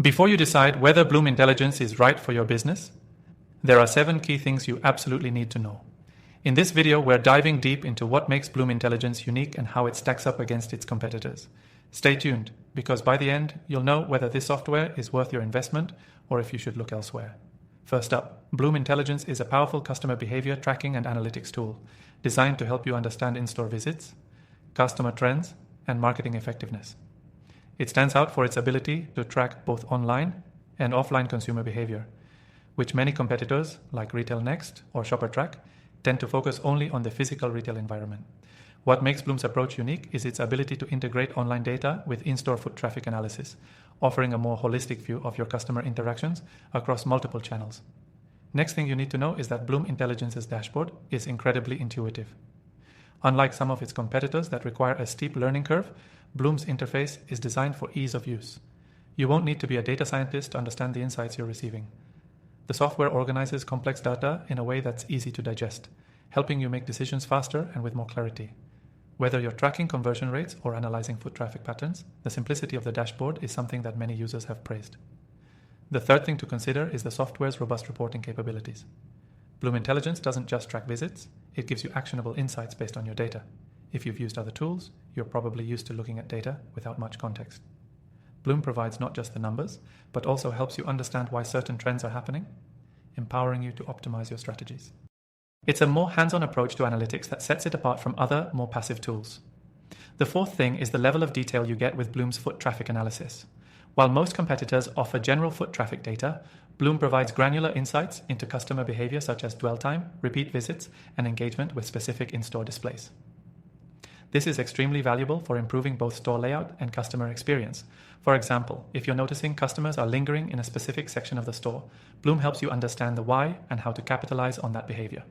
Before you decide whether Bloom Intelligence is right for your business, there are 7 key things you absolutely need to know. In this video, we're diving deep into what makes Bloom Intelligence unique and how it stacks up against its competitors. Stay tuned, because by the end, you'll know whether this software is worth your investment or if you should look elsewhere. First up, Bloom Intelligence is a powerful customer behavior tracking and analytics tool designed to help you understand in-store visits, customer trends, and marketing effectiveness. It stands out for its ability to track both online and offline consumer behavior, which many competitors like Retail Next or ShopperTrack tend to focus only on the physical retail environment. What makes Bloom's approach unique is its ability to integrate online data with in-store foot traffic analysis, offering a more holistic view of your customer interactions across multiple channels. Next thing you need to know is that Bloom Intelligence's dashboard is incredibly intuitive. Unlike some of its competitors that require a steep learning curve, Bloom's interface is designed for ease of use. You won't need to be a data scientist to understand the insights you're receiving. The software organizes complex data in a way that's easy to digest, helping you make decisions faster and with more clarity. Whether you're tracking conversion rates or analyzing foot traffic patterns, the simplicity of the dashboard is something that many users have praised. The third thing to consider is the software's robust reporting capabilities. Bloom Intelligence doesn't just track visits, it gives you actionable insights based on your data. If you've used other tools, you're probably used to looking at data without much context. Bloom provides not just the numbers, but also helps you understand why certain trends are happening, empowering you to optimize your strategies. It's a more hands-on approach to analytics that sets it apart from other, more passive tools. The fourth thing is the level of detail you get with Bloom's foot traffic analysis. While most competitors offer general foot traffic data, Bloom provides granular insights into customer behavior such as dwell time, repeat visits, and engagement with specific in-store displays. This is extremely valuable for improving both store layout and customer experience. For example, if you're noticing customers are lingering in a specific section of the store, Bloom helps you understand the why and how to capitalize on that behavior.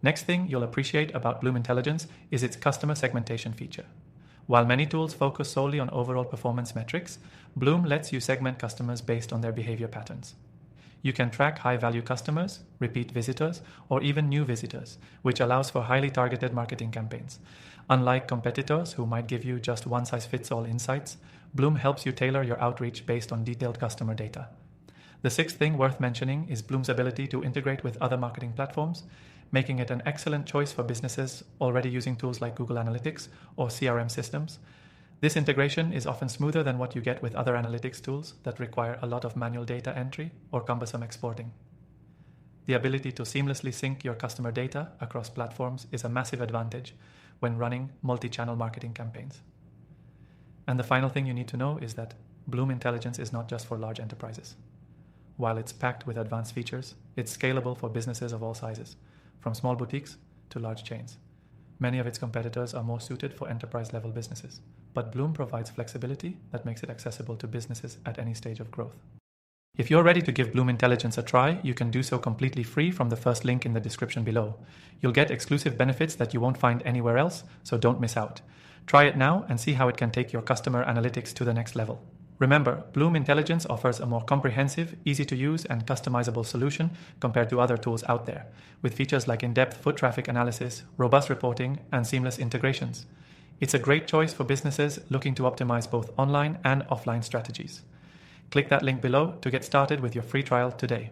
Next thing you'll appreciate about Bloom Intelligence is its customer segmentation feature. While many tools focus solely on overall performance metrics, Bloom lets you segment customers based on their behavior patterns. You can track high-value customers, repeat visitors, or even new visitors, which allows for highly targeted marketing campaigns. Unlike competitors who might give you just one-size-fits-all insights, Bloom helps you tailor your outreach based on detailed customer data. The sixth thing worth mentioning is Bloom's ability to integrate with other marketing platforms, making it an excellent choice for businesses already using tools like Google Analytics or CRM systems. This integration is often smoother than what you get with other analytics tools that require a lot of manual data entry or cumbersome exporting. The ability to seamlessly sync your customer data across platforms is a massive advantage when running multi-channel marketing campaigns. And the final thing you need to know is that Bloom Intelligence is not just for large enterprises. While it's packed with advanced features, it's scalable for businesses of all sizes, from small boutiques to large chains. Many of its competitors are more suited for enterprise-level businesses, but Bloom provides flexibility that makes it accessible to businesses at any stage of growth. If you're ready to give Bloom Intelligence a try, you can do so completely free from the first link in the description below. You'll get exclusive benefits that you won't find anywhere else, so don't miss out. Try it now and see how it can take your customer analytics to the next level. Remember, Bloom Intelligence offers a more comprehensive, easy-to-use, and customizable solution compared to other tools out there, with features like in-depth foot traffic analysis, robust reporting, and seamless integrations. It's a great choice for businesses looking to optimize both online and offline strategies. Click that link below to get started with your free trial today.